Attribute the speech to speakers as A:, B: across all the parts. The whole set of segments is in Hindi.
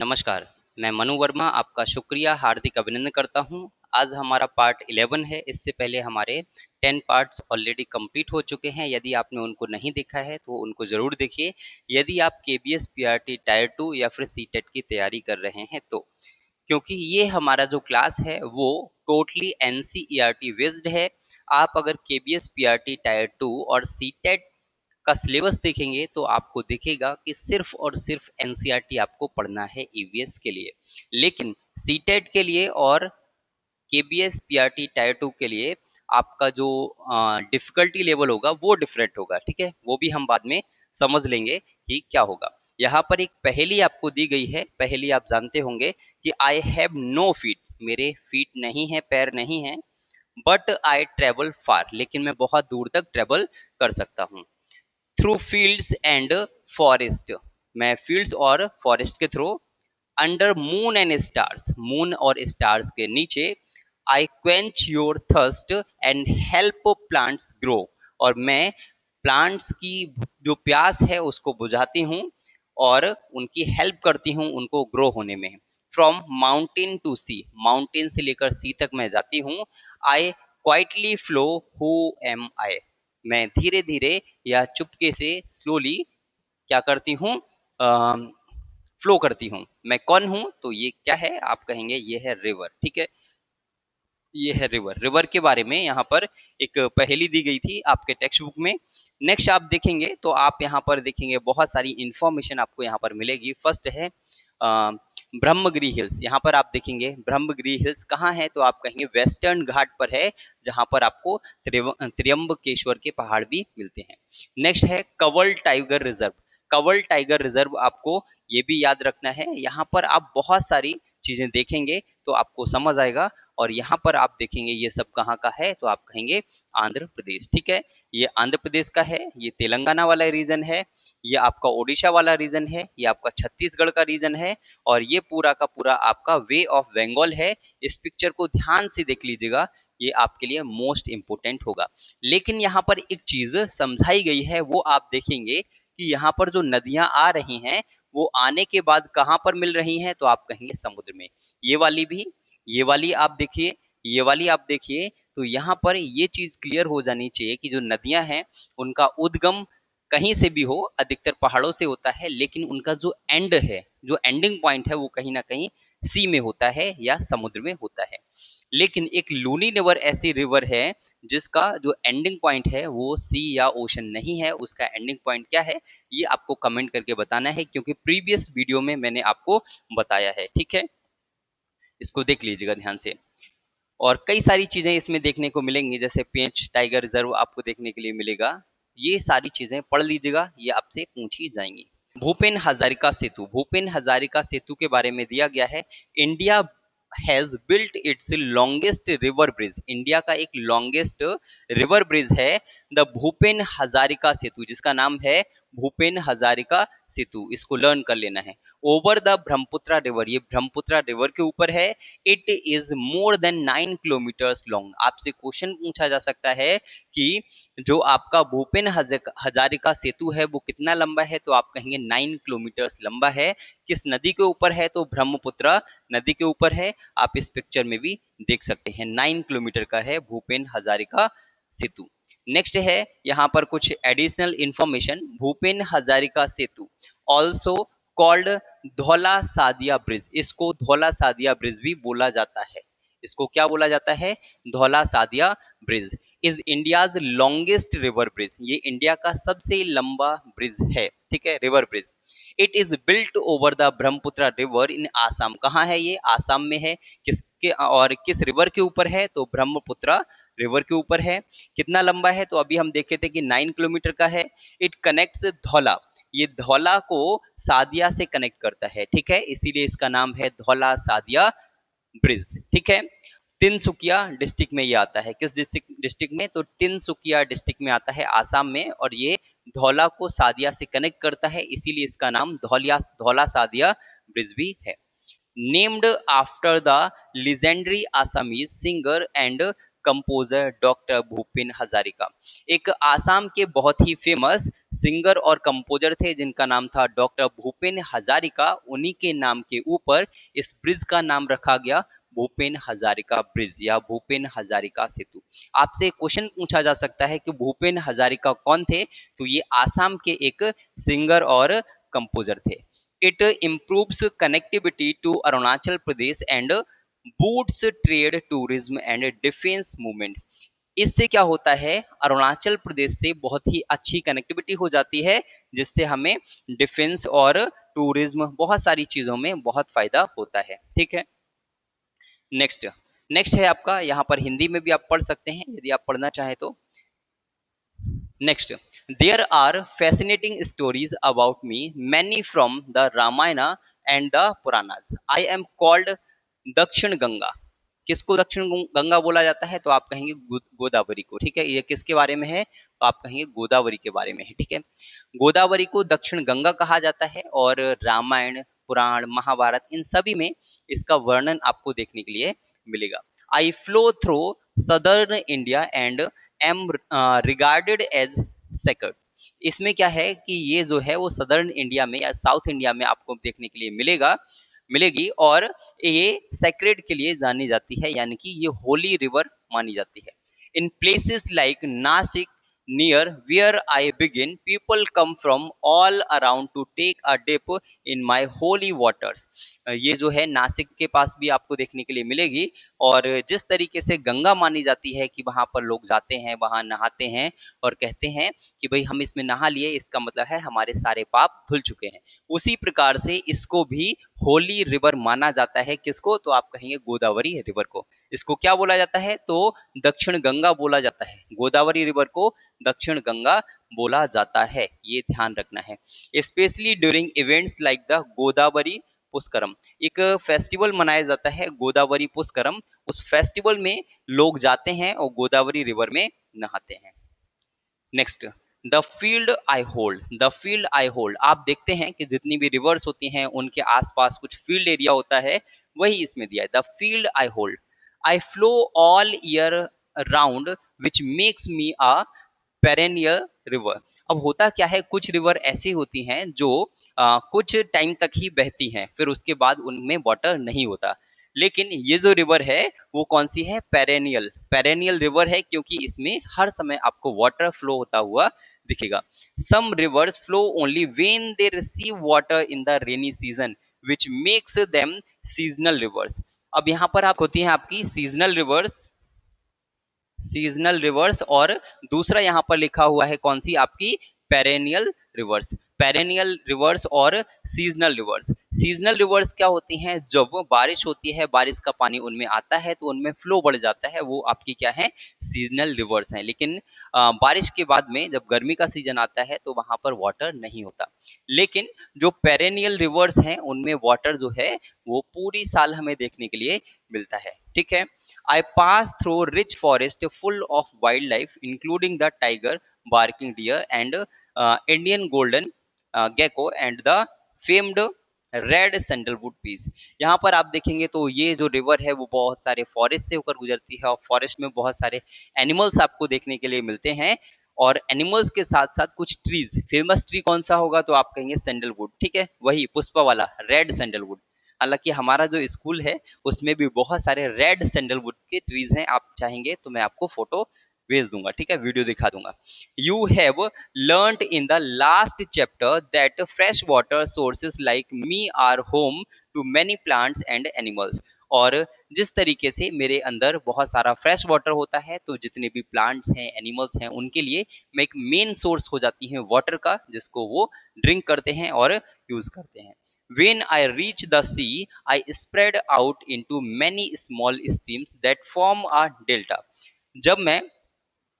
A: नमस्कार, मैं मनु वर्मा आपका शुक्रिया हार्दिक अभिनंदन करता हूँ। आज हमारा पार्ट 11 है। इससे पहले हमारे 10 पार्ट्स ऑलरेडी कंप्लीट हो चुके हैं। यदि आपने उनको नहीं देखा है तो उनको ज़रूर देखिए। यदि आप केबीएस पीआरटी टायर 2 या फिर सीटेट की तैयारी कर रहे हैं तो, क्योंकि ये हमारा जो क्लास है वो टोटली एनसीईआरटी बेस्ड है। आप अगर केबीएस पीआरटी टायर 2 और सीटेट का सिलेबस देखेंगे तो आपको दिखेगा कि सिर्फ और सिर्फ एनसीईआरटी आपको पढ़ना है ईवीएस के लिए। लेकिन सीटेट के लिए और केबीएस पीआरटी टायर 2 के लिए आपका जो डिफिकल्टी लेवल होगा वो डिफरेंट होगा। ठीक है, वो भी हम बाद में समझ लेंगे कि क्या होगा। यहाँ पर एक पहेली आपको दी गई है। पहेली आप जानते होंगे कि आई हैव नो फीट, मेरे फीट नहीं है, पैर नहीं है, बट आई ट्रेवल फार, लेकिन मैं बहुत दूर तक ट्रेवल कर सकता हूँ। थ्रू फील्ड्स एंड फॉरेस्ट, मैं फील्ड्स और फॉरेस्ट के through. Under moon and stars, moon और स्टार्स के नीचे। I quench your thirst and help plants grow, और मैं प्लांट्स की जो प्यास है उसको बुझाती हूँ और उनकी हेल्प करती हूँ उनको ग्रो होने में। From mountain to sea, mountain से लेकर सी तक मैं जाती हूँ। I quietly flow, who am I, मैं धीरे धीरे या चुपके से स्लोली क्या करती हूँ, फ्लो करती हूँ। मैं कौन हूँ? तो ये क्या है? आप कहेंगे ये है रिवर। ठीक है, ये है रिवर। रिवर के बारे में यहाँ पर एक पहेली दी गई थी आपके टेक्स्ट बुक में। नेक्स्ट आप देखेंगे तो आप यहाँ पर देखेंगे बहुत सारी इंफॉर्मेशन आपको यहाँ पर मिलेगी। फर्स्ट है ब्रह्मगिरी हिल्स। यहाँ पर आप देखेंगे ब्रह्मगिरी हिल्स कहाँ है, तो आप कहेंगे वेस्टर्न घाट पर है, जहाँ पर आपको त्र्यंबकेश्वर के पहाड़ भी मिलते हैं। नेक्स्ट है Kanwal tiger reserve. Kanwal tiger reserve आपको ये भी याद रखना है। यहाँ पर आप बहुत सारी चीजें देखेंगे तो आपको समझ आएगा। और यहाँ पर आप देखेंगे ये सब कहाँ का है, तो आप कहेंगे आंध्र प्रदेश। ठीक है, ये आंध्र प्रदेश का है, ये तेलंगाना वाला रीजन है, ये आपका ओडिशा वाला रीजन है, ये आपका छत्तीसगढ़ का रीजन है, और ये पूरा का पूरा आपका वे ऑफ बंगाल है। इस पिक्चर को ध्यान से देख लीजिएगा, ये आपके लिए मोस्ट इंपोर्टेंट होगा। लेकिन यहाँ पर एक चीज समझाई गई है, वो आप देखेंगे कि यहाँ पर जो नदियां आ रही हैं वो आने के बाद कहाँ पर मिल रही हैं, तो आप कहेंगे समुद्र में। ये वाली भी, ये वाली आप देखिए, ये वाली आप देखिए, तो यहाँ पर ये चीज क्लियर हो जानी चाहिए कि जो नदियां हैं उनका उद्गम कहीं से भी हो, अधिकतर पहाड़ों से होता है, लेकिन उनका जो एंड है, जो एंडिंग पॉइंट है वो कहीं ना कहीं सी में होता है या समुद्र में होता है। लेकिन एक लूनी रिवर ऐसी रिवर है जिसका जो एंडिंग पॉइंट है वो सी या ओशन नहीं है। उसका एंडिंग पॉइंट क्या है ये आपको कमेंट करके बताना है, क्योंकि प्रीवियस वीडियो में मैंने आपको बताया है। ठीक है, इसको देख लीजिएगा ध्यान से। और कई सारी चीजें इसमें देखने को मिलेंगी, जैसे पेंच टाइगर रिजर्व आपको देखने के लिए मिलेगा। ये सारी चीजें पढ़ लीजिएगा, ये आपसे पूछी जाएंगी। भूपेन हजारिका सेतु, भूपेन हजारिका सेतु के बारे में दिया गया है। India has built it's longest river bridge, India का एक लॉन्गेस्ट रिवर ब्रिज है द भूपेन हजारिका सेतु, जिसका नाम है भूपेन हजारिका सेतु। इसको लर्न कर लेना है। ओवर द ब्रह्मपुत्र रिवर, ये ब्रह्मपुत्र रिवर के ऊपर है। It is more than 9 kilometres long. आपसे क्वेश्चन पूछा जा सकता है कि जो आपका भूपेन हजारिका सेतु है वो कितना लंबा है, तो आप कहेंगे 9 किलोमीटर्स लंबा है। किस नदी के ऊपर है, तो ब्रह्मपुत्र नदी के ऊपर है। आप इस पिक्चर में भी देख सकते हैं 9 किलोमीटर का है भूपेन हजारिका सेतु। नेक्स्ट है यहाँ पर कुछ additional information. Bhupen Hazarika Setu also called Dhola Sadiya bridge, इसको धौला सादिया ब्रिज भी बोला जाता है। इसको क्या बोला जाता है? Dhaula Sadiya bridge is India's longest river bridge, ये इंडिया का सबसे लंबा ब्रिज है। ठीक है, river bridge. It is built over the Brahmaputra river in Assam, कहाँ है ये? आसाम में है। किसके और किस रिवर के ऊपर है? तो ब्रह्मपुत्र रिवर के ऊपर है। कितना लंबा है? तो अभी हम देखे थे कि 9 किलोमीटर का है। इट कनेक्ट्स धौला, ये धौला को सादिया से कनेक्ट करता है। ठीक है, इसीलिए इसका नाम है धौला सादिया ब्रिज। ठीक है, तिनसुकिया डिस्ट्रिक्ट में ये आता है। किस डिस्ट्रिक्ट में? तो तिनसुकिया डिस्ट्रिक्ट में आता है, आसाम में। और ये धौला को सादिया से कनेक्ट करता है, इसीलिए इसका नाम धौला सादिया ब्रिज भी है। Named after the legendary Assamese singer and composer doctor Bhupen Hazarika. एक आसाम के बहुत ही फेमस सिंगर और कंपोजर थे जिनका नाम था डॉक्टर भूपेन हजारिका। उन्हीं के नाम के ऊपर इस ब्रिज का नाम रखा गया भूपेन हजारिका ब्रिज या भूपेन हजारिका सेतु। आपसे क्वेश्चन पूछा जा सकता है कि भूपेन हजारिका कौन थे, तो ये आसाम के एक सिंगर और कंपोजर थे। It improves connectivity to Arunachal Pradesh and boosts trade tourism and defence movement. इससे क्या होता है, अरुणाचल प्रदेश से बहुत ही अच्छी कनेक्टिविटी हो जाती है जिससे हमें डिफेंस और टूरिज्म बहुत सारी चीजों में बहुत फायदा होता है। ठीक है, नेक्स्ट नेक्स्ट है आपका, यहाँ पर हिंदी में भी आप पढ़ सकते हैं यदि आप पढ़ना चाहें तो। Next, there are fascinating stories about me, many from the Ramayana and the Puranas. I am called Dakshin Ganga. किसको दक्षिण गंगा बोला जाता है, तो आप कहेंगे गोदावरी को। ठीक है, ये किसके बारे में है, तो आप कहेंगे गोदावरी के बारे में है। ठीक है, गोदावरी को दक्षिण गंगा कहा जाता है और रामायण, पुराण, महाभारत इन सभी में इसका वर्णन आपको देखने के लिए मिलेगा। I flow through southern India and am regarded as sacred. इसमें क्या है कि ये जो है वो सदर्न इंडिया में या साउथ इंडिया में आपको देखने के लिए मिलेगी और ये सेक्रेड के लिए जानी जाती है, यानी कि ये होली रिवर मानी जाती है। In places like Nashik near where I begin, people come from all around to take a dip in my holy waters. ये जो है नासिक के पास भी आपको देखने के लिए मिलेगी और जिस तरीके से गंगा मानी जाती है कि वहां पर लोग जाते हैं, वहां नहाते हैं और कहते हैं कि भाई हम इसमें नहा लिए, इसका मतलब है हमारे सारे पाप धुल चुके हैं, उसी प्रकार से इसको भी होली रिवर माना जाता है। किसको, तो आप कहेंगे गोदावरी रिवर को। इसको क्या बोला जाता है, तो दक्षिण गंगा बोला जाता है। गोदावरी रिवर को दक्षिण गंगा बोला जाता है, ये ध्यान रखना है। Specially during events like the Godavari Pushkaram. एक फेस्टिवल मनाया जाता है गोदावरी पुष्करम, उस फेस्टिवल में लोग जाते हैं और गोदावरी रिवर में नहाते हैं। Next, the field I hold. The field I hold, आप देखते हैं कि जितनी भी रिवर्स होती हैं उनके आसपास कुछ फील्ड एरिया होता है, वही इसमें दिया है। The field I hold, I flow all year round which makes me a perennial river. अब होता क्या है, कुछ रिवर ऐसी होती हैं जो कुछ टाइम तक ही बहती हैं, फिर उसके बाद उनमें वाटर नहीं होता। लेकिन ये जो रिवर है वो कौन सी है, पेरेनियल। पेरेनियल रिवर है क्योंकि इसमें हर समय आपको वाटर फ्लो होता हुआ दिखेगा। Some rivers flow only when they receive water in the rainy season which makes them seasonal rivers. अब यहाँ पर आप होती हैं आपकी सीजनल रिवर्स, सीजनल रिवर्स, और दूसरा यहाँ पर लिखा हुआ है कौन सी, आपकी पेरेनियल रिवर्स। पेरेनियल रिवर्स और सीजनल रिवर्स। सीजनल रिवर्स क्या होती हैं, जब बारिश होती है, बारिश का पानी उनमें आता है तो उनमें फ्लो बढ़ जाता है, वो आपकी क्या है, सीजनल रिवर्स हैं। लेकिन बारिश के बाद में जब गर्मी का सीजन आता है तो वहां पर वाटर नहीं होता। लेकिन जो पेरेनियल रिवर्स हैं उनमें वाटर जो है वो पूरी साल हमें देखने के लिए मिलता है। ठीक है, I pass through rich forest full of wildlife, including the tiger, barking deer, and Indian golden gecko, and the famed red sandalwood piece. यहाँ पर आप देखेंगे तो ये जो रिवर है वो बहुत सारे फॉरेस्ट से होकर गुजरती है और फॉरेस्ट में बहुत सारे एनिमल्स आपको देखने के लिए मिलते हैं। और एनिमल्स के साथ साथ कुछ ट्रीज, फेमस ट्री कौन सा होगा, तो आप कहेंगे सैंडलवुड। ठीक है, वही पुष्पा वाला रेड सैंडलवुड। हालांकि हमारा जो स्कूल है उसमें भी बहुत सारे रेड सैंडलवुड के ट्रीज हैं, आप चाहेंगे तो मैं आपको फोटो भेज दूंगा। ठीक है, वीडियो दिखा दूंगा। You have learned in the last chapter that fresh water sources like me are home to many plants and animals. और जिस तरीके से मेरे अंदर बहुत सारा फ्रेश वाटर होता है तो जितने भी प्लांट्स हैं, एनिमल्स हैं, उनके लिए मैं एक मेन सोर्स हो जाती है वाटर का, जिसको वो ड्रिंक करते हैं और यूज करते हैं। When I reach the sea, I spread out into many small streams that form a delta. जब मैं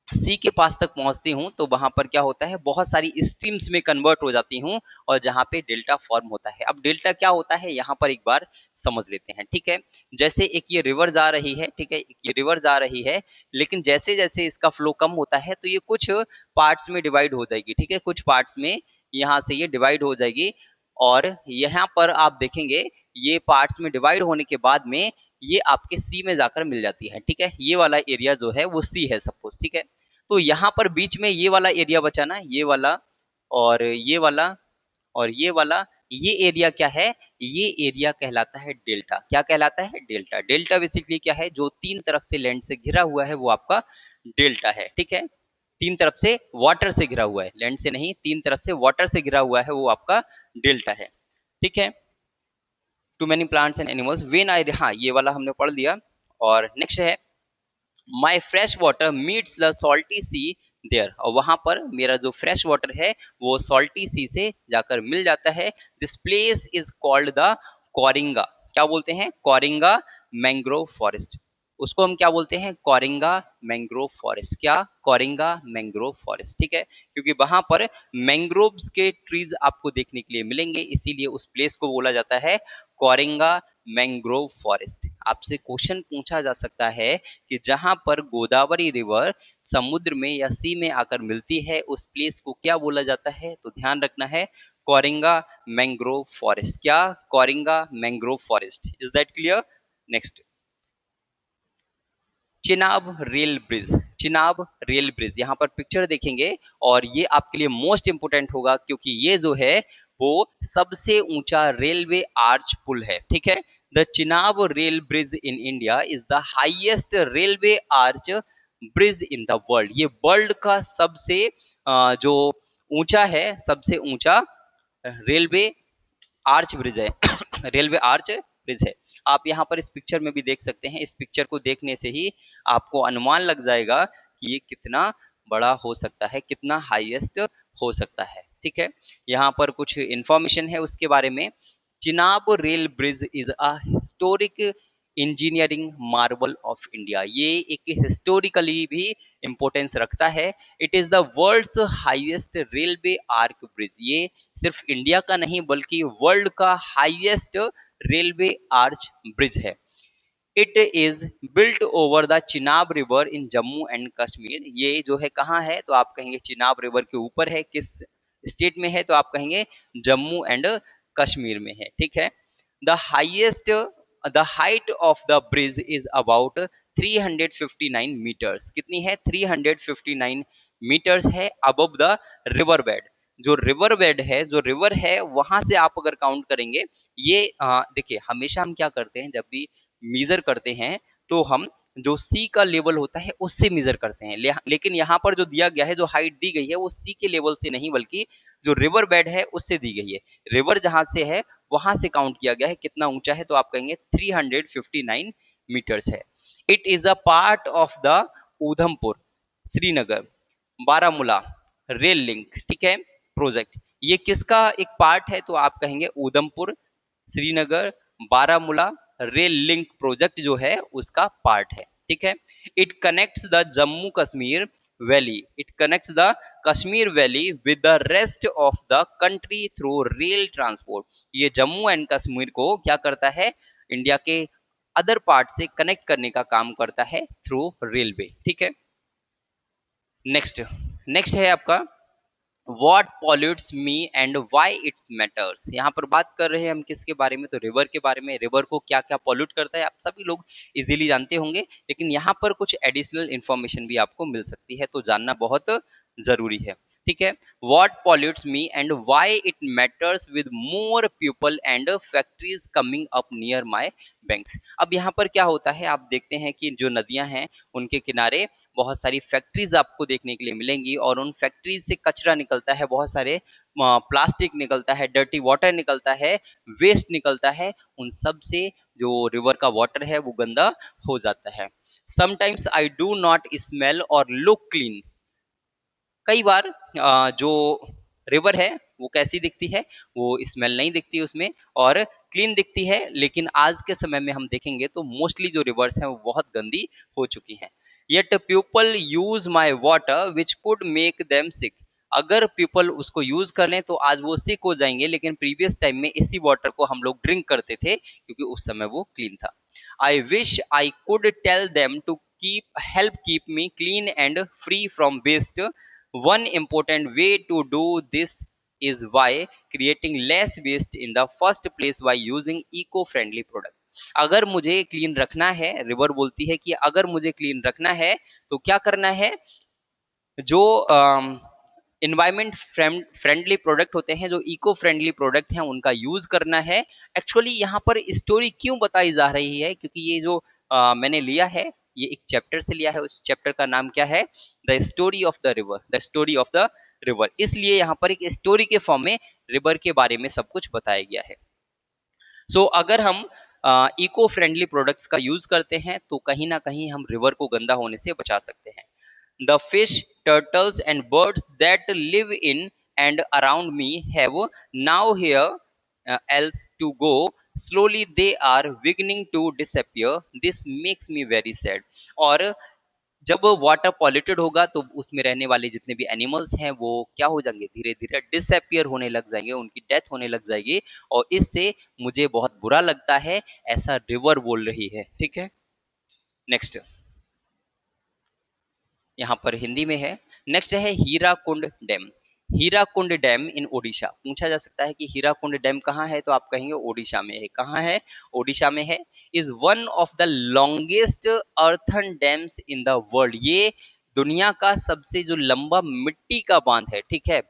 A: सी के पास तक पहुंचती हूँ तो वहां पर क्या होता है, बहुत सारी स्ट्रीम्स में कन्वर्ट हो जाती हूँ और जहां पे डेल्टा फॉर्म होता है। अब डेल्टा क्या होता है यहाँ पर एक बार समझ लेते हैं। ठीक है, जैसे एक ये रिवर जा रही है, ठीक है, ये रिवर जा रही है, लेकिन जैसे जैसे इसका फ्लो कम होता है तो ये कुछ पार्ट्स में डिवाइड हो जाएगी। ठीक है, कुछ पार्ट्स में यहाँ से ये डिवाइड हो जाएगी और यहाँ पर आप देखेंगे ये पार्ट्स में डिवाइड होने के बाद में ये आपके सी में जाकर मिल जाती है, ठीक है। ये वाला एरिया जो है वो सी है सपोज, ठीक है। तो यहाँ पर बीच में ये वाला एरिया बचा ना, ये वाला और ये वाला और ये वाला, ये एरिया क्या है, ये एरिया कहलाता है डेल्टा। क्या कहलाता है, डेल्टा। डेल्टा बेसिकली क्या है, जो तीन तरफ से लैंड से घिरा हुआ है वो आपका डेल्टा है, ठीक है। तीन तरफ से वाटर से घिरा हुआ है, लैंड से नहीं, तीन तरफ से वाटर से घिरा हुआ है वो आपका डेल्टा है, ठीक है। To many plants and animals when I, हाँ ये वाला हमने पढ़ लिया। और नेक्स्ट है my fresh water meets the salty sea there, और वहां पर मेरा जो फ्रेश वाटर है वो सॉल्टी सी से जाकर मिल जाता है। This place is called the Coringa, क्या बोलते हैं, कौरिंगा मैंग्रोव फॉरेस्ट। उसको हम क्या बोलते हैं, कौरिंगा मैंग्रोव फॉरेस्ट। क्या, कौरिंगा मैंग्रोव फॉरेस्ट, ठीक है। क्योंकि वहां पर मैंग्रोव्स के ट्रीज आपको देखने के लिए मिलेंगे, इसीलिए उस प्लेस को बोला जाता है कौरिंगा मैंग्रोव फॉरेस्ट। आपसे क्वेश्चन पूछा जा सकता है कि जहां पर गोदावरी रिवर समुद्र में या सी में आकर मिलती है उस प्लेस को क्या बोला जाता है, तो ध्यान रखना है कौरिंगा मैंग्रोव फॉरेस्ट। क्या, Coringa mangrove forest. Is that clear? Next, Chenab rail bridge. Chenab rail bridge, यहाँ पर पिक्चर देखेंगे और ये आपके लिए मोस्ट इंपोर्टेंट होगा क्योंकि ये जो है वो सबसे ऊंचा रेलवे आर्च पुल है, ठीक है। The Chenab rail bridge in India is the highest railway arch bridge in the world. ये वर्ल्ड का सबसे जो ऊंचा है, सबसे ऊंचा रेलवे आर्च ब्रिज है रेलवे आर्च ब्रिज है। आप यहाँ पर इस पिक्चर में भी देख सकते हैं, इस पिक्चर को देखने से ही आपको अनुमान लग जाएगा कि ये कितना बड़ा हो सकता है, कितना हाईएस्ट हो सकता है, ठीक है। यहाँ पर कुछ इंफॉर्मेशन है उसके बारे में। Chenab rail bridge is a historic engineering marvel of India. ये एक हिस्टोरिकली भी इंपॉर्टेंस रखता है। It is the world's highest railway arch bridge. ये सिर्फ इंडिया का नहीं बल्कि वर्ल्ड का हाईएस्ट रेलवे आर्च ब्रिज है। It is built over the Chenab river in Jammu and Kashmir. ये जो है कहाँ है, तो आप कहेंगे चिनाब रिवर के ऊपर है। किस स्टेट में है, तो आप कहेंगे जम्मू एंड कश्मीर में है, ठीक है। The highest, the height of the bridge is about 359 metres. कितनी है, 359 मीटर्स है अबव द रिवर बेड। जो रिवर बेड है, जो रिवर है वहां से आप अगर काउंट करेंगे, ये देखिए हमेशा हम क्या करते हैं, जब भी मेजर करते हैं तो हम जो सी का लेवल होता है उससे मेजर करते हैं। लेकिन यहाँ पर जो दिया गया है, जो हाइट दी गई है वो सी के लेवल से नहीं बल्कि जो रिवर बेड है उससे दी गई है। रिवर जहां से है वहां से काउंट किया गया है कितना ऊंचा है, तो आप कहेंगे 359 मीटर्स है। It is a part of the Udhampur Srinagar Baramulla rail link, ठीक है, प्रोजेक्ट। ये किसका एक पार्ट है, तो आप कहेंगे Udhampur Srinagar Baramulla rail link project जो है उसका पार्ट है, ठीक है। It connects the Jammu Kashmir valley, it connects the Kashmir valley with the rest of the country through rail transport. ये जम्मू एंड कश्मीर को क्या करता है, इंडिया के अदर पार्ट से कनेक्ट करने का काम करता है थ्रू रेलवे, ठीक है। नेक्स्ट, नेक्स्ट है आपका what pollutes me and why it's matters. यहाँ पर बात कर रहे हैं हम किसके बारे में, तो रिवर के बारे में। रिवर को क्या क्या पॉल्यूट करता है आप सभी लोग इजीली जानते होंगे, लेकिन यहाँ पर कुछ एडिशनल इंफॉर्मेशन भी आपको मिल सकती है, तो जानना बहुत जरूरी है, ठीक है। What pollutes me and why it matters with more people and factories coming up near my banks. अब यहाँ पर क्या होता है, आप देखते हैं कि जो नदियां हैं उनके किनारे बहुत सारी फैक्ट्रीज आपको देखने के लिए मिलेंगी और उन फैक्ट्रीज से कचरा निकलता है, बहुत सारे प्लास्टिक निकलता है, डर्टी वाटर निकलता है, वेस्ट निकलता है। उन सब से जो रिवर का वाटर है वो गंदा हो जाता है। Sometimes I do not smell और लुक क्लीन। कई बार जो रिवर है वो कैसी दिखती है, वो स्मेल नहीं दिखती उसमें और क्लीन दिखती है, लेकिन आज के समय में हम देखेंगे तो मोस्टली जो रिवर्स हैं वो बहुत गंदी हो चुकी हैं। Yet people use my water which could make them sick. अगर पीपल उसको यूज कर लें तो आज वो सिक हो जाएंगे, लेकिन प्रीवियस टाइम में इसी वाटर को हम लोग ड्रिंक करते थे क्योंकि उस समय वो क्लीन था। I wish I could tell them to keep help keep me clean and free from waste. One important way to do this is why creating less waste in the first place by using eco-friendly product. अगर मुझे क्लीन रखना है, रिवर बोलती है कि अगर मुझे क्लीन रखना है तो क्या करना है, जो इन्वायरमेंट फ्रेंडली प्रोडक्ट होते हैं, जो इको फ्रेंडली प्रोडक्ट हैं, उनका यूज करना है। एक्चुअली यहाँ पर स्टोरी क्यों बताई जा रही है, क्योंकि ये जो मैंने लिया है, ये एक चैप्टर से लिया है। उस चैप्टर का नाम क्या है, the story of the river, the story of the river. इसलिए यहाँ पर एक स्टोरी के फॉर्म में रिवर के बारे में सब कुछ बताया गया है। सो अगर हम इको फ्रेंडली प्रोडक्ट्स का यूज करते हैं तो कहीं ना कहीं हम रिवर को गंदा होने से बचा सकते हैं। The fish, turtles, and birds that live in and around me have now here else to go. Slowly they are beginning to disappear. This makes me very sad. और जब वाटर पॉल्यूटेड होगा तो उसमें रहने वाले जितने भी एनिमल्स हैं वो क्या हो जाएंगे, धीरे धीरे डिसअपियर होने लग जाएंगे, उनकी डेथ होने लग जाएगी, और इससे मुझे बहुत बुरा लगता है, ऐसा रिवर बोल रही है। ठीक है, नेक्स्ट यहाँ पर हिंदी में है। नेक्स्ट है हीराकुंड डैम। हीराकुंड डैम इन ओडिशा। पूछा जा सकता है कि हीराकुंड डैम कहाँ है, तो आप कहेंगे ओडिशा में है। कहाँ है, ओडिशा में है। Is one of the longest earthen dams in the world. ये दुनिया का सबसे जो लंबा मिट्टी का बांध है। ठीक है,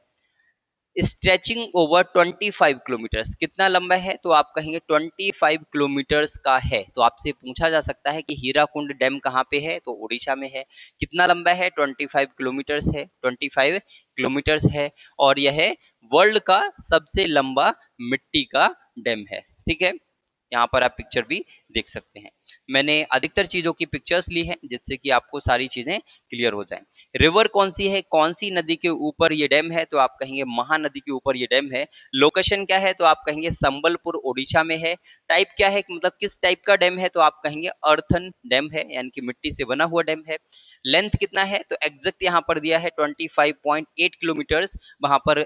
A: स्ट्रेचिंग ओवर 25 किलोमीटर्स। कितना लंबा है, तो आप कहेंगे 25 किलोमीटर्स का है। तो आपसे पूछा जा सकता है कि हीराकुंड डैम कहाँ पे है, तो उड़ीसा में है। कितना लंबा है, 25 किलोमीटर्स है, 25 किलोमीटर्स है, और यह वर्ल्ड का सबसे लंबा मिट्टी का डैम है। ठीक है, यहाँ पर आप पिक्चर भी देख सकते हैं। मैंने अधिकतर चीजों की पिक्चर्स ली है जिससे कि आपको सारी चीजें क्लियर हो जाएं। रिवर कौन सी है, कौन सी नदी के ऊपर ये डैम है, तो आप कहेंगे महानदी के ऊपर ये डैम है। लोकेशन क्या है, तो आप कहेंगे संबलपुर ओडिशा में है। टाइप क्या है, मतलब किस टाइप का डैम है, तो आप कहेंगे अर्थन डैम है, यानी कि मिट्टी से बना हुआ डैम है। लेंथ कितना है, तो एग्जैक्ट यहाँ पर दिया है 25.8 किलोमीटर्स। वहां पर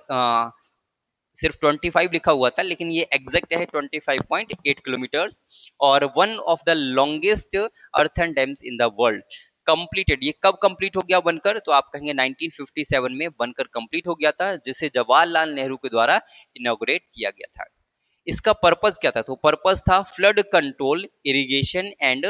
A: सिर्फ 25 लिखा हुआ था, लेकिन ये एग्जैक्ट है 25.8 किलोमीटर्स, और one of the longest earthen dams in the world. Completed, ये कब कंप्लीट हो गया बनकर, तो आप कहेंगे 1957 में बनकर कंप्लीट हो गया था, जिसे जवाहरलाल नेहरू के द्वारा इनॉग्रेट किया गया था। इसका पर्पस क्या था, तो पर्पस था flood control, irrigation and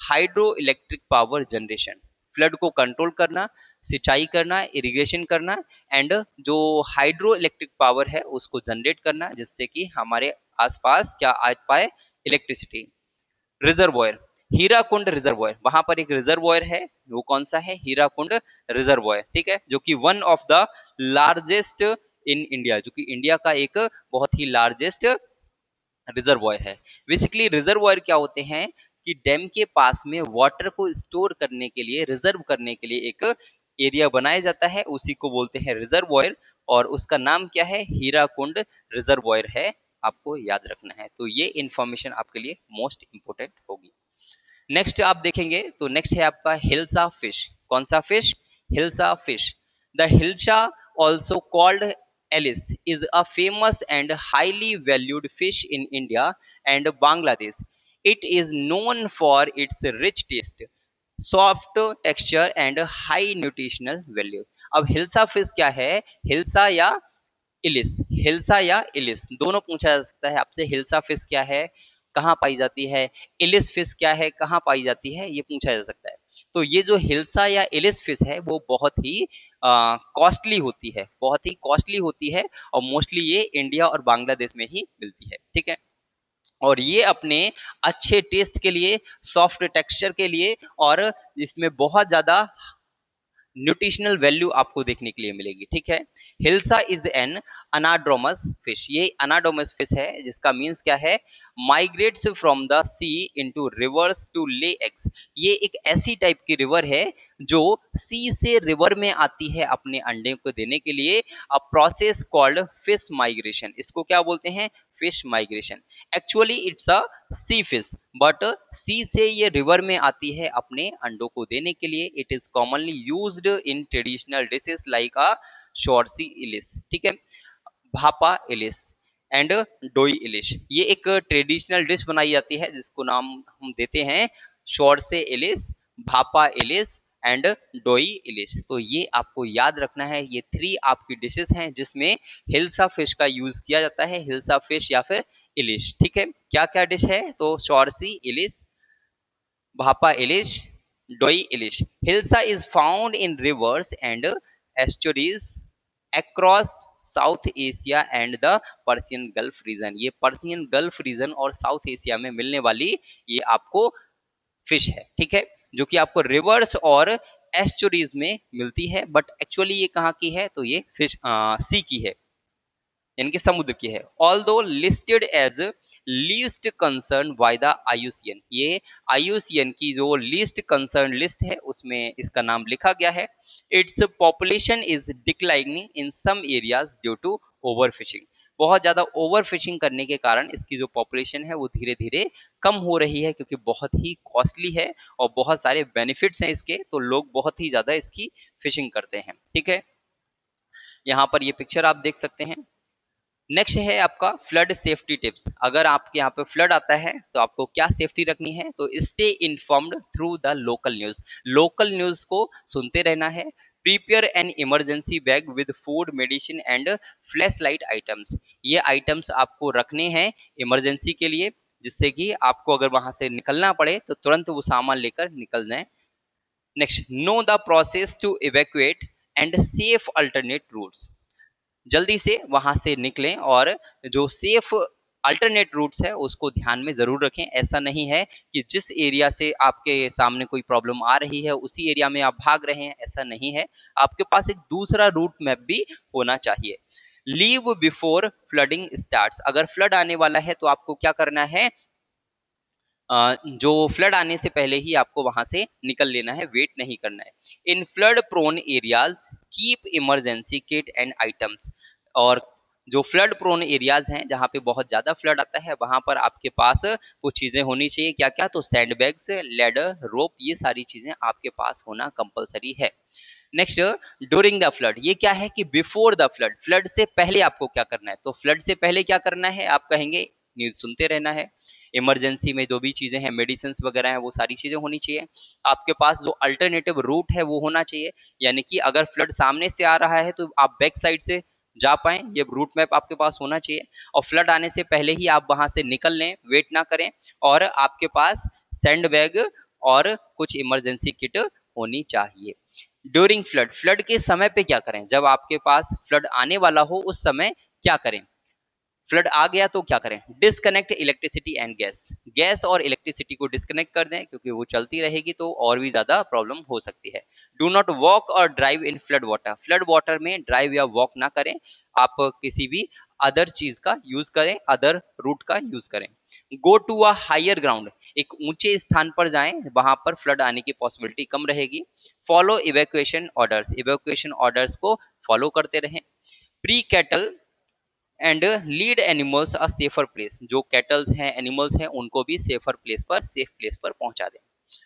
A: hydro electric power generation. Flood को कंट्रोल करना, सिंचाई करना, इरिगेशन करना, एंड जो हाइड्रो इलेक्ट्रिक पावर है उसको जनरेट करना, जिससे कि हमारे आसपास क्या आ पाए, इलेक्ट्रिसिटी। रिजर्वॉयर, हीराकुंड रिजर्वॉयर, वहां पर एक रिजर्वॉयर है, वो कौन सा है, हीराकुंड रिजर्वॉयर। ठीक है, जो कि one of the largest in India, जो कि इंडिया का एक बहुत ही लार्जेस्ट रिजर्वॉयर है। बेसिकली रिजर्वॉयर क्या होते हैं कि डैम के पास में वाटर को स्टोर करने के लिए, रिजर्व करने के लिए एक एरिया बनाया जाता है, उसी को बोलते हैं रिजर्वॉयर, और उसका नाम क्या है, हीराकुंड रिजर्वॉयर है। आपको याद रखना है, तो ये इंफॉर्मेशन आपके लिए मोस्ट इंपोर्टेंट होगी। नेक्स्ट आप देखेंगे तो नेक्स्ट है आपका हिल्सा फिश। कौन सा fish, hilsa fish. The hilsa also called ilish is a famous and highly valued fish in India and Bangladesh. It is known for its rich taste, soft texture and high nutritional value. अब हिल्सा फिश क्या है, हिल्सा या इलिस, हिल्सा या इलिस दोनों पूछा जा सकता है आपसे। हिल्सा फिश क्या है, कहाँ पाई जाती है, इलिस फिश क्या है, कहाँ पाई जाती है, ये पूछा जा सकता है। तो ये जो हिल्सा या इलिस फिश है वो बहुत ही कॉस्टली होती है, बहुत ही कॉस्टली होती है, और मोस्टली ये इंडिया और बांग्लादेश में ही मिलती है। ठीक है, और ये अपने अच्छे टेस्ट के लिए, सॉफ्ट टेक्सचर के लिए, और इसमें बहुत ज्यादा न्यूट्रिशनल वैल्यू आपको देखने के लिए मिलेगी। ठीक है, hilsa is an anadromous fish. ये अनाड्रोमस फिश है, जिसका मीन्स क्या है, migrates from the sea into rivers to lay eggs. ये एक ऐसी टाइप की रिवर है जो सी से रिवर में आती है अपने अंडे को देने के लिए। A process called fish migration, इसको क्या बोलते हैं, fish migration. Actually it's a sea fish, but sea से ये रिवर में आती है अपने अंडों को देने के लिए। It is commonly used in traditional dishes like a shorshe ilish. ठीक है, भापा इलिश एंड डोई इलिश, ये एक ट्रेडिशनल डिश बनाई जाती है जिसको नाम हम देते हैं शॉर्से इलिश, भापा इलिश, एंड डोई इलिश। तो ये आपको याद रखना है, ये 3 आपकी डिशेस हैं जिसमें हिल्सा फिश का यूज किया जाता है, हिल्सा फिश या फिर इलिश। ठीक है, क्या क्या डिश है? तो shorshe ilish, bhapa ilish, doi ilish. Hilsa is found in rivers and estuaries across South Asia and the Persian Gulf region. ये पर्सियन गल्फ रीजन और साउथ एशिया में मिलने वाली ये आपको फिश है। ठीक है, जो कि आपको रिवर्स और एस्चुरीज में मिलती है, बट एक्चुअली ये कहाँ की है? तो ये फिश सी की है, यानी कि समुद्र की है। Although listed as least concern by the IUCN, ये आईयूसीएन की जो लीस्ट कंसर्न लिस्ट है उसमें इसका नाम लिखा गया है। Its population is declining in some areas due to overfishing. बहुत ज्यादा ओवर फिशिंग करने के कारण इसकी जो पॉपुलेशन है वो धीरे धीरे कम हो रही है, क्योंकि बहुत ही कॉस्टली है और बहुत सारे बेनिफिट्स हैं इसके, तो लोग बहुत ही ज्यादा इसकी फिशिंग करते हैं। ठीक है, यहाँ पर ये पिक्चर आप देख सकते हैं। नेक्स्ट है आपका फ्लड सेफ्टी टिप्स। अगर आपके यहाँ पे फ्लड आता है तो आपको क्या सेफ्टी रखनी है? तो stay informed through the local news, local news को सुनते रहना है। Prepare an emergency bag with food, medicine and flash light items. ये आइटम्स आपको रखने हैं इमरजेंसी के लिए, जिससे कि आपको अगर वहां से निकलना पड़े तो तुरंत वो सामान लेकर निकल जाए। Next, know the process to evacuate and safe alternate routes. जल्दी से वहां से निकलें और जो सेफ अल्टरनेट रूट्स है उसको ध्यान में जरूर रखें। ऐसा नहीं है कि जिस एरिया से आपके सामने कोई प्रॉब्लम आ रही है उसी एरिया में आप भाग रहे हैं, ऐसा नहीं है। आपके पास एक दूसरा रूट मैप भी होना चाहिए। Leave before flooding starts. अगर फ्लड आने वाला है तो आपको क्या करना है? जो फ्लड आने से पहले ही आपको वहां से निकल लेना है, वेट नहीं करना है। In flood prone areas keep emergency kit and items. और जो फ्लड प्रोन एरियाज हैं जहाँ पे बहुत ज्यादा फ्लड आता है वहां पर आपके पास कुछ चीजें होनी चाहिए। क्या क्या? तो सैंड बैग्स, लेडर, रोप, ये सारी चीजें आपके पास होना कंपलसरी है। Next, during the flood. ये क्या है कि बिफोर द फ्लड, फ्लड से पहले आपको क्या करना है? तो फ्लड से पहले क्या करना है? आप कहेंगे न्यूज सुनते रहना है। इमरजेंसी में जो भी चीजें हैं, मेडिसिन वगैरह हैं, वो सारी चीजें होनी चाहिए। आपके पास जो अल्टरनेटिव रूट है वो होना चाहिए, यानी कि अगर फ्लड सामने से आ रहा है तो आप बैक साइड से जा पाए, ये रूट मैप आपके पास होना चाहिए। और फ्लड आने से पहले ही आप वहां से निकल लें, वेट ना करें। और आपके पास सैंड बैग और कुछ इमरजेंसी किट होनी चाहिए। ड्यूरिंग फ्लड, फ्लड के समय पे क्या करें? जब आपके पास फ्लड आने वाला हो उस समय क्या करें? फ्लड आ गया तो क्या करें? Disconnect electricity and gas. Gas और इलेक्ट्रिसिटी को डिस्कनेक्ट कर दें, क्योंकि वो चलती रहेगी तो और भी ज्यादा प्रॉब्लम हो सकती है। डू नॉट वॉक और ड्राइव इन फ्लड वाटर। फ्लड वाटर में ड्राइव या वॉक ना करें, आप किसी भी अदर चीज का यूज करें, अदर रूट का यूज करें। Go to a higher ground, एक ऊंचे स्थान पर जाएं, वहां पर फ्लड आने की पॉसिबिलिटी कम रहेगी। Follow evacuation orders, evacuation orders को फॉलो करते रहें। Pre cattle and lead animals a safer place, जो कैटल्स हैं, एनिमल्स हैं, उनको भी सेफर प्लेस पर, सेफ प्लेस पर पहुंचा दें।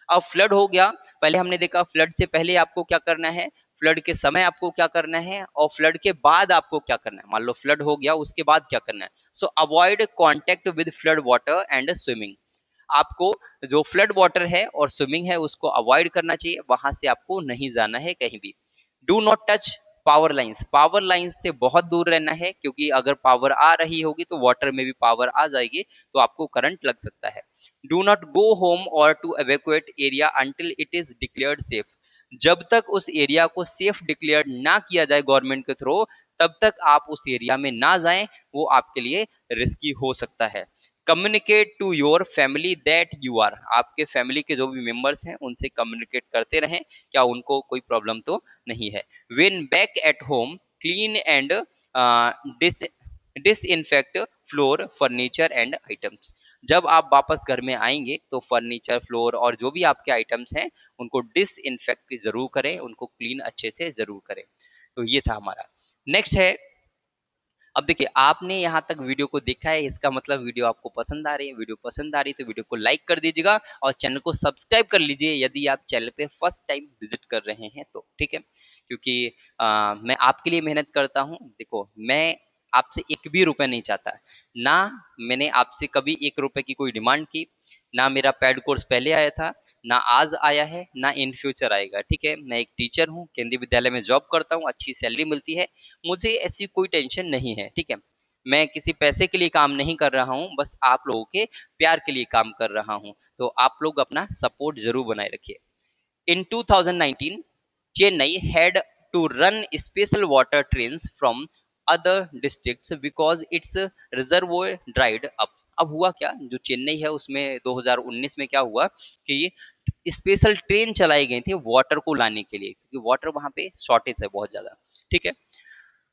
A: अब फ्लड हो गया, पहले हमने देखा फ्लड से पहले आपको क्या करना है, फ्लड के समय आपको क्या करना है, और फ्लड के बाद आपको क्या करना है। मान लो फ्लड हो गया, उसके बाद क्या करना है? सो avoid contact with flood water and swimming. आपको जो फ्लड वाटर है और स्विमिंग है उसको अवॉइड करना चाहिए, वहां से आपको नहीं जाना है कहीं भी। Do not touch power lines, power lines से बहुत दूर रहना है, क्योंकि अगर पावर आ रही होगी तो वाटर में भी पावर आ जाएगी, तो आपको करंट लग सकता है। Do not go home or to evacuate area until it is declared safe. जब तक उस एरिया को सेफ डिक्लेयर ना किया जाए गवर्नमेंट के थ्रू, तब तक आप उस एरिया में ना जाएं, वो आपके लिए रिस्की हो सकता है। Communicate to your family that you are, आपके फैमिली के जो भी मेंबर्स हैं उनसे कम्युनिकेट करते रहें, क्या उनको कोई प्रॉब्लम तो नहीं है। When back at home clean and dis disinfect floor, furniture and items. जब आप वापस घर में आएंगे तो फर्नीचर, फ्लोर और जो भी आपके आइटम्स हैं उनको डिसइंफेक्ट जरूर करें, उनको क्लीन अच्छे से जरूर करें। तो ये था हमारा। नेक्स्ट है, अब देखिए आपने यहाँ तक वीडियो को देखा है, इसका मतलब वीडियो आपको पसंद आ रही है। वीडियो पसंद आ रही है तो वीडियो को लाइक कर दीजिएगा और चैनल को सब्सक्राइब कर लीजिए यदि आप चैनल पे फर्स्ट टाइम विजिट कर रहे हैं तो, ठीक है। क्योंकि मैं आपके लिए मेहनत करता हूँ। देखो, मैं आपसे एक भी रुपए नहीं चाहता, ना मैंने आपसे कभी 1 रुपए की कोई डिमांड की, ना मेरा पेड कोर्स पहले आया था, ना आज आया है ना इन फ्यूचर आएगा। ठीक है, मैं एक टीचर हूँ, केंद्रीय विद्यालय में जॉब करता हूँ, अच्छी सैलरी मिलती है, मुझे ऐसी कोई टेंशन नहीं है। ठीक है, मैं किसी पैसे के लिए काम नहीं कर रहा हूँ, बस आप लोगों के प्यार के लिए काम कर रहा हूँ। तो आप लोग अपना सपोर्ट जरूर बनाए रखिए। In 2019, Chennai had to run special water trains from other districts because its reservoir dried up. अब हुआ क्या, जो चेन्नई है उसमें 2019 में क्या हुआ कि स्पेशल ट्रेन चलाई गई थी वाटर को लाने के लिए, क्योंकि वाटर वहां पे शॉर्टेज है बहुत ज्यादा। ठीक है,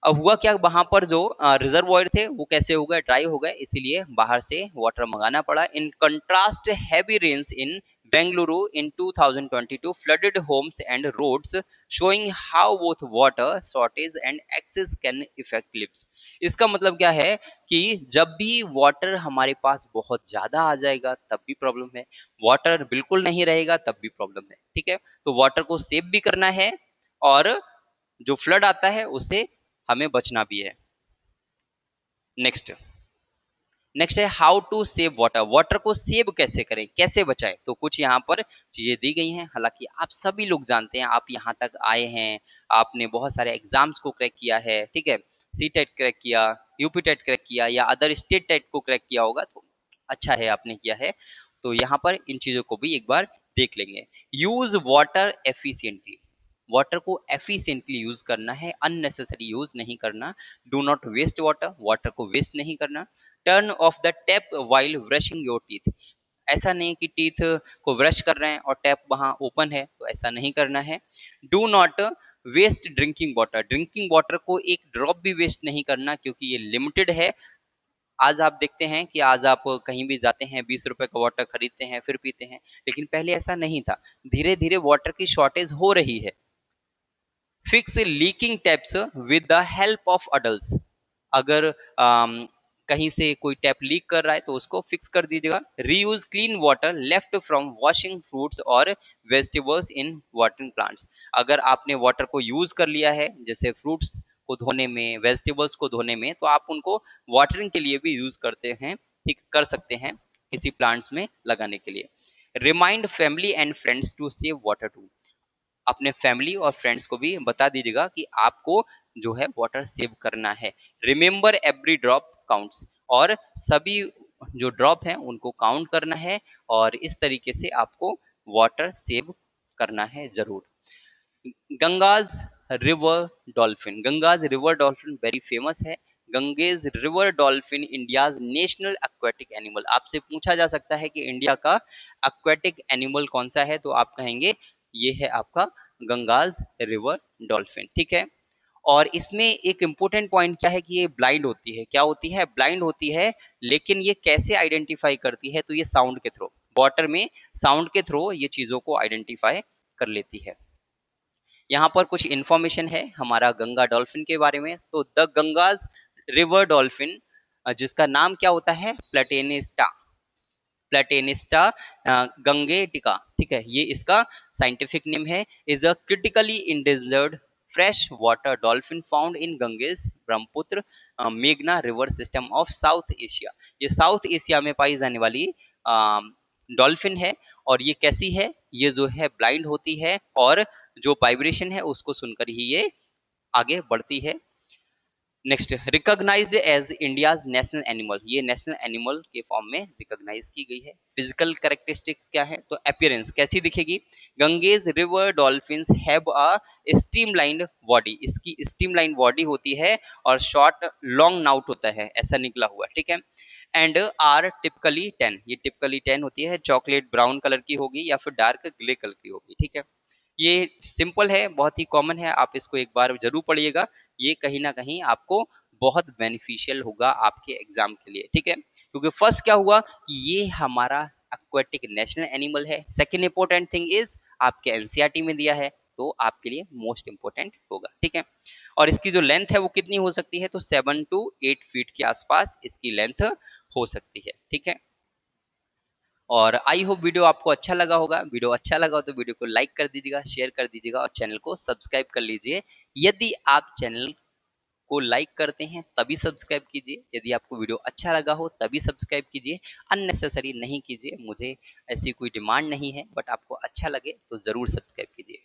A: अब हुआ क्या, वहां पर जो रिजर्वॉयर थे वो कैसे हो गए, ड्राई हो गए, इसीलिए बाहर से वाटर मंगाना पड़ा। In contrast heavy rains in Bengaluru in 2022 flooded homes and roads, showing how both water shortage and excess can affect lives. इसका मतलब क्या है कि जब भी वाटर हमारे पास बहुत ज्यादा आ जाएगा तब भी प्रॉब्लम है, वाटर बिल्कुल नहीं रहेगा तब भी प्रॉब्लम है। ठीक है, तो वाटर को सेव भी करना है और जो फ्लड आता है उससे हमें बचना भी है। नेक्स्ट नेक्स्ट है how to save water. Water को सेव कैसे करें, कैसे बचाएं, तो कुछ यहाँ पर चीजें दी गई हैं। हालांकि आप सभी लोग जानते हैं, आप यहाँ तक आए हैं, आपने बहुत सारे एग्जाम्स को क्रैक किया है। ठीक है, सी टेट क्रैक किया, यूपी टेट क्रैक किया या अदर स्टेट टेट को क्रैक किया होगा, तो अच्छा है आपने किया है। तो यहाँ पर इन चीजों को भी एक बार देख लेंगे। यूज वाटर एफिशिएंटली, वाटर को एफिशिएंटली यूज करना है, अननेसेसरी यूज नहीं करना। Do not waste water, water को वेस्ट नहीं करना। Turn off the tap while brushing your teeth, ऐसा नहीं कि टीथ को ब्रश कर रहे हैं और टैप वहां ओपन है, तो ऐसा नहीं करना है। Do not waste drinking water, drinking water को एक ड्रॉप भी वेस्ट नहीं करना, क्योंकि ये लिमिटेड है। आज आप देखते हैं कि आज आप कहीं भी जाते हैं 20 रुपए का वाटर खरीदते हैं फिर पीते हैं, लेकिन पहले ऐसा नहीं था। धीरे धीरे वाटर की शॉर्टेज हो रही है। Fix leaking taps with the help of adult, अगर कहीं से कोई टैप लीक कर रहा है तो उसको फिक्स कर दीजिएगा। Reuse clean water left from washing fruits और वेजिटेबल्स इन वाटरिंग प्लांट्स, अगर आपने वाटर को यूज कर लिया है जैसे फ्रूट्स को धोने में, वेजिटेबल्स को धोने में, तो आप उनको वाटरिंग के लिए भी यूज करते हैं, ठीक कर सकते हैं किसी प्लांट्स में लगाने के लिए। Remind family and friends to save water too, अपने फैमिली और फ्रेंड्स को भी बता दीजिएगा कि आपको जो है वाटर सेव करना है। रिमेंबर एवरी ड्रॉप काउंट्स, और सभी जो ड्रॉप हैं उनको काउंट करना है, और इस तरीके से आपको वाटर सेव करना है जरूर। Ganges river dolphin, Ganges river dolphin very famous है। Ganges river dolphin India's national aquatic animal, आपसे पूछा जा सकता है कि इंडिया का एक्वेटिक एनिमल कौन सा है, तो आप कहेंगे ये है आपका गंगाज रिवर डॉल्फिन। ठीक है, और इसमें एक इंपॉर्टेंट पॉइंट क्या है कि ये ब्लाइंड होती है। क्या होती है, ब्लाइंड होती है, लेकिन ये कैसे आइडेंटिफाई करती है, तो ये साउंड के थ्रू, वाटर में साउंड के थ्रू ये चीजों को आइडेंटिफाई कर लेती है। यहाँ पर कुछ इंफॉर्मेशन है हमारा गंगा डॉल्फिन के बारे में। तो द गंगाज रिवर डॉल्फिन, जिसका नाम क्या होता है, प्लेटेनिस्टा, प्लेटेनिस्टा गंगेटिका। ठीक है, ये इसका साइंटिफिक नेम है। Is a critically endangered fresh water dolphin found in Ganges Brahmaputra मेघना river system of South Asia, ये साउथ एशिया में पाई जाने वाली डॉल्फिन है। और ये कैसी है, ये जो है ब्लाइंड होती है, और जो वाइब्रेशन है उसको सुनकर ही ये आगे बढ़ती है। Next, recognised as India's national animal, ये नेशनल एनिमल के फॉर्म में रिकॉग्नाइज की गई है। फिजिकल कैरेक्टरिस्टिक्स क्या है, तो अपीयरेंस कैसी दिखेगी, Ganges river dolphins have a streamlined body, इसकी स्ट्रीमलाइन बॉडी होती है और शॉर्ट लॉन्ग नाउट होता है, ऐसा निकला हुआ। ठीक है, एंड आर टिपिकली टेन, ये टिपिकली टेन होती है, चॉकलेट ब्राउन कलर की होगी या फिर डार्क ग्रे कलर की होगी। ठीक है, ये सिंपल है, बहुत ही कॉमन है, आप इसको एक बार जरूर पढ़िएगा, ये कहीं ना कहीं आपको बहुत बेनिफिशियल होगा आपके एग्जाम के लिए। ठीक है, क्योंकि फर्स्ट क्या हुआ कि ये हमारा एक्वेटिक नेशनल एनिमल है। सेकेंड इंपॉर्टेंट थिंग इज आपके एनसीईआरटी में दिया है, तो आपके लिए मोस्ट इंपॉर्टेंट होगा। ठीक है, और इसकी जो लेंथ है वो कितनी हो सकती है, तो 7 to 8 फीट के आसपास इसकी लेंथ हो सकती है। ठीक है, और आई होप वीडियो आपको अच्छा लगा होगा। वीडियो अच्छा लगा हो तो वीडियो को लाइक कर दीजिएगा, शेयर कर दीजिएगा और चैनल को सब्सक्राइब कर लीजिए। यदि आप चैनल को लाइक करते हैं तभी सब्सक्राइब कीजिए, यदि आपको वीडियो अच्छा लगा हो तभी सब्सक्राइब कीजिए, अननेसेसरी नहीं कीजिए। मुझे ऐसी कोई डिमांड नहीं है, बट आपको अच्छा लगे तो ज़रूर सब्सक्राइब कीजिए।